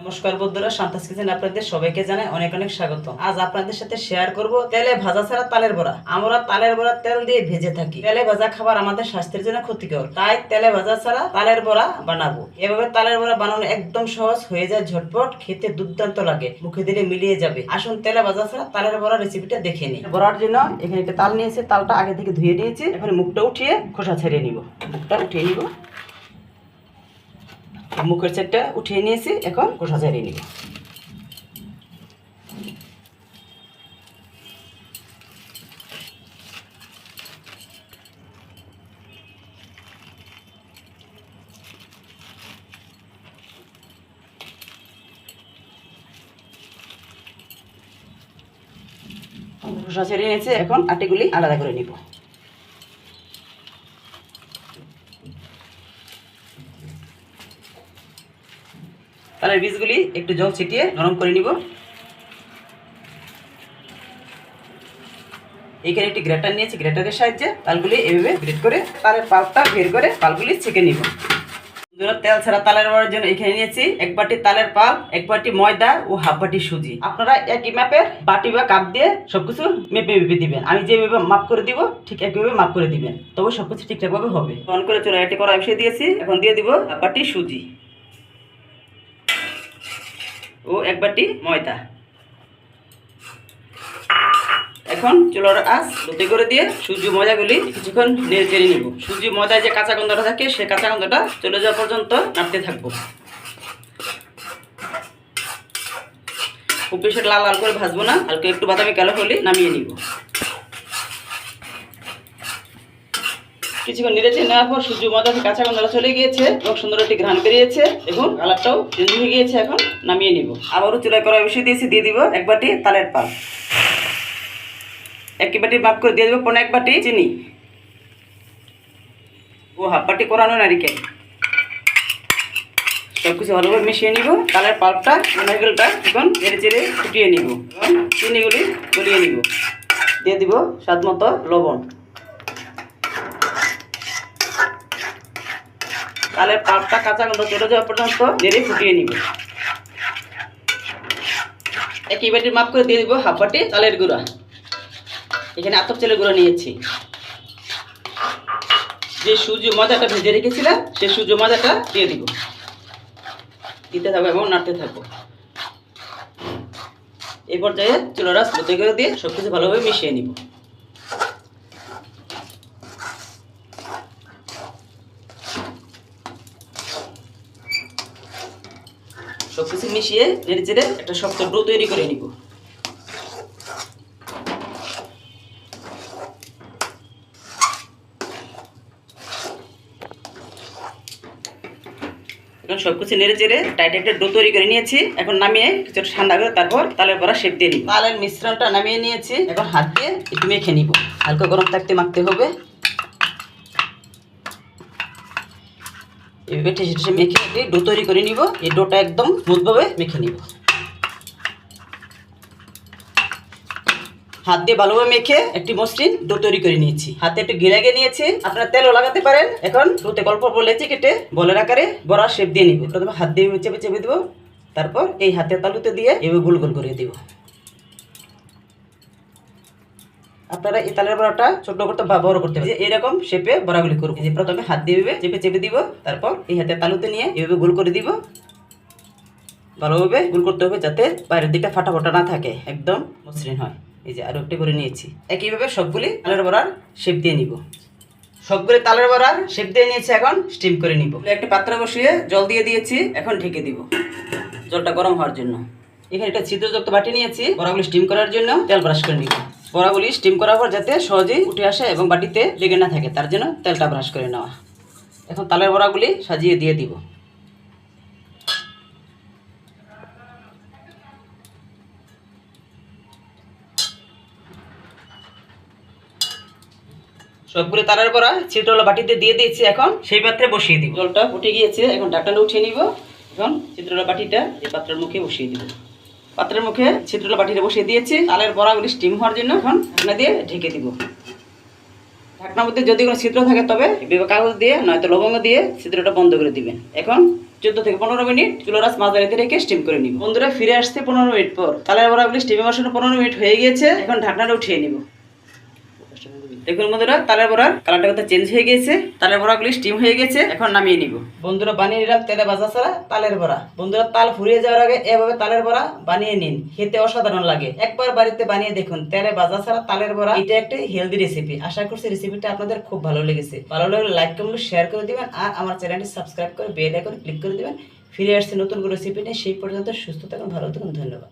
নমস্কার বন্ধুরা, শান্তাস কিচেন আপনাদের সবাইকে জানাই অনেক অনেক স্বাগত। আজ আপনাদের সাথে শেয়ার করব তেলে ভাজা ছাড়া তালের বড়া। আমরা তালের বড়া তেল দিয়ে ভেজে থাকি। তেলে ভাজা খাবার আমাদের স্বাস্থ্যের জন্য ক্ষতিকর, তাই তেলে ভাজা ছাড়া তালের বড়া বানাবো। এভাবে তালের বড়া বানানো একদম সহজ, হয়ে যায় ঝটপট, খেতে দুর্দান্ত লাগে, মুখে দিলে মিলিয়ে যাবে। আসুন তেলে ভাজা ছাড়া তালের বড়া রেসিপিটা দেখে নিই। বড়ার জন্য এখানে একটা তাল নিয়েছি, তালটা আগে থেকে ধুয়ে নিয়েছি। এখন মুখটা উঠিয়ে খোসা ছাড়িয়ে নিব। মুখটা উঠিয়ে নিব, মুখের সেটটা উঠিয়ে নিয়েছি। এখন খোসা ছাড়িয়ে নিব। খোসা ছাড়িয়ে নিয়েছি, এখন আটিগুলি আলাদা করে নিব। তালের বীজগুলি একটু জল ছিটিয়ে নরম করে নিব। এইখানে একটি গ্রেটার নিয়েছি, গ্রেটারের সাহায্যে তালগুলি এভাবে গ্রেট করে তালের পাল্পটা বের করে পালগুলি ছেঁকে নিব। তেল ছাড়া তালের বড়ার জন্য এখানে নিয়েছি 1 বাটি তালের পাল্প, 1 বাটি ময়দা ও হাফ বাটি সুজি। আপনারা একই মাপের বাটি বা কাপ দিয়ে সবকিছু মেপে মেপে দিবেন। আমি যেভাবে মাপ করে দিব ঠিক একইভাবে মাপ করে দিবেন, তবে সবকিছু ঠিকঠাকভাবে হবে। অন করে চলে এটি কড়াই বসিয়ে দিয়েছি। এখন দিয়ে দিব হাফ বাটি সুজি ও 1 বাটি ময়দা। এখন চুলার আঁচ লোতে করে দিয়ে সুজি ময়দাগুলি কিছুক্ষণ নেড়ে চেড়ে নিব। সুজি ময়দায় যে কাঁচা গন্ধটা থাকে সে কাঁচা গন্ধটা চলে যাওয়া পর্যন্ত নাড়তে থাকবো। খুব বেশি লাল লাল করে ভাজবো না, হালকা একটু বাদামি কালো হলে নামিয়ে নিব। কিছুক্ষণ নেড়ে চেড়ে নেওয়ার পর সুজি ময়দা কাঁচা গন্ধটা চলে গিয়েছে এবং সুন্দর একটি ঘ্রাণ বেরিয়েছে। দেখুন কালারটাও চেঞ্জ হয়ে গিয়েছে। এখন নামিয়ে নিব। আবারও চুলায় কড়াই বসিয়ে দিয়েছি। দিয়ে দিব 1 বাটি তালের পাল্প, 1 বাটি মাপ করে দিয়ে দেবো 1 বাটি চিনি ও হাফ বাটি কোরানো নারিকেল। সব কিছু ভালোভাবে মিশিয়ে নিব। তালের পাল্পটা নারিকেলটা এখন নেড়ে চেড়ে ফুটিয়ে নিব এবং চিনিগুলি গলিয়ে নিব। দিয়ে দিব স্বাদ মতো লবণ। তালের পাল্পটা কাঁচা গন্ধ চলে যাওয়া পর্যন্ত নেড়ে ফুটিয়ে নিব। 1 বাটি মাপ করে দিয়ে দিব হাফ বাটি চালের গুঁড়া। এখানে আতপ চালের গুঁড়ো নিয়েছি। যে সুজি ময়দাটা ভেজে রেখেছিলাম সেই সুজি ময়দাটা দিয়ে দিব। দিতে থাকবো এবং নাড়তে থাকবো। এই পর্যায়ে চুলার আঁচ লোতে করে দিয়ে সবকিছু ভালোভাবে মিশিয়ে নিব। সবকিছু মিশিয়ে নেড়ে চেড়ে একটা শক্ত ডো তৈরি করে নিব। এখন সবকিছু নেড়ে চেড়ে টাইট একটা ডো তৈরি করে নিয়েছি। এখন নামিয়ে কিছুটা ঠান্ডা করে তারপর তালের বড়া শেপ দিয়ে নিব। তালের মিশ্রণটা নামিয়ে নিয়েছি। এখন হাত দিয়ে একটু মেখে নিব। হালকা গরম থাকতে মাখতে হবে। এভাবে ঠেসে ঠেসে মেখে একটি ডো তৈরি করে নিব। এই ডোটা একদম স্মুথভাবে মেখে নিব। হাত দিয়ে ভালোভাবে মেখে একটি মসৃণ ডো তৈরি করে নিয়েছি। হাতে একটু ঘি লাগিয়ে নিয়েছি। আপনারা তেলও লাগাতে পারেন। এখন ডোতে অল্প অল্প লেচি কেটে বলের আকারে বড়ার শেপ দিয়ে নিব। প্রথমে হাত দিয়ে চেপে চেপে দেবো, তারপর এই হাতের তালুতে দিয়ে এভাবে গোল গোল করে দেব। আপনারা এই তালের বড়াটা ছোট করতে বা বড় করতে পারেন। এরকম শেপে বড়াগুলি করব। যে প্রথমে হাত দিয়ে চেপে চেপে দিব, তারপর এই হাতের তালুতে নিয়ে এভাবে গোল করে দিব। ভালোভাবে গোল করতে হবে যাতে বাইরের দিকটা ফাটা ফাটা না থাকে, একদম মসৃণ হয়। এই যে আরো একটি করে নিয়েছি। একইভাবে সবগুলি তালের বড়ার শেপ দিয়ে নিব। সবগুলি তালের বড়ার শেপ দিয়ে নিয়েছি। এখন স্টিম করে নিব। একটা পাত্র বসিয়ে জল দিয়ে দিয়েছি। এখন ঢেকে দিব জলটা গরম হওয়ার জন্য। এখানে একটা ছিদ্রযুক্ত বাটি নিয়েছি বড়াগুলি স্টিম করার জন্য। তেল ব্রাশ করে নিব। বড়াগুলি স্টিম করার পর যাতে সহজেই উঠে আসে এবং বাটিতে লেগে না থাকে, তার জন্য তেলটা ব্রাশ করে নেওয়া। এখন তালের বড়াগুলি সাজিয়ে দিয়ে দিব। সবগুলো তালের বড়া ছিদ্রওয়ালা বাটিতে দিয়ে দিয়েছি। এখন সেই পাত্রে বসিয়ে দিব। জলটা ফুটে গিয়েছে। এখন ঢাকনাটা উঠিয়ে নিব। এখন ছিদ্রওয়ালা বাটিটা এই পাত্রের মুখে বসিয়ে দিব। পাত্রের মুখে ছিদ্রওয়ালা বাটিটা বসিয়ে দিয়েছি। তালের বড়াগুলি স্টিম হওয়ার জন্য এখন ঢাকনা দিয়ে ঢেকে দিব। ঢাকনার মধ্যে যদি কোনো ছিদ্র থাকে তবে কাগজ দিয়ে নয়তো লবঙ্গ দিয়ে ছিদ্রটা বন্ধ করে দিবেন। এখন 14 থেকে 15 মিনিট চুলার আঁচ মাঝারিতে রেখে স্টিম করে নিব। বন্ধুরা ফিরে আসছে 15 মিনিট পর। তালের বড়াগুলি স্টিমে বসানো 15 মিনিট হয়ে গিয়েছে। এখন ঢাকনাটা উঠিয়ে নিব। দেখুন বন্ধুরা তালের বড়ার কালারটা কত চেঞ্জ হয়ে গেছে। তালের বড়াগুলি স্টিম হয়ে গেছে, এখন নামিয়ে নিব। বন্ধুরা বানিয়ে নিলাম তেলে ভাজা ছাড়া তালের বড়া। বন্ধুরা তাল ফুরিয়ে যাওয়ার আগে এভাবে তালের বড়া বানিয়ে নিন, খেতে অসাধারণ লাগে। একবার বাড়িতে বানিয়ে দেখুন তেলে ভাজা ছাড়া তালের বড়া। এটা একটা হেলদি রেসিপি। আশা করছি রেসিপিটা আপনাদের খুব ভালো লেগেছে। ভালো লাগলে লাইক কমেন্ট শেয়ার করে দিবেন আর আমার চ্যানেলটি সাবস্ক্রাইব করে বেল আইকনে ক্লিক করে দিবেন। ফিরে আসছে নতুন কোনো রেসিপি নিয়ে। সেই পর্যন্ত সুস্থ থাকুন, ভালো থাকুন, ধন্যবাদ।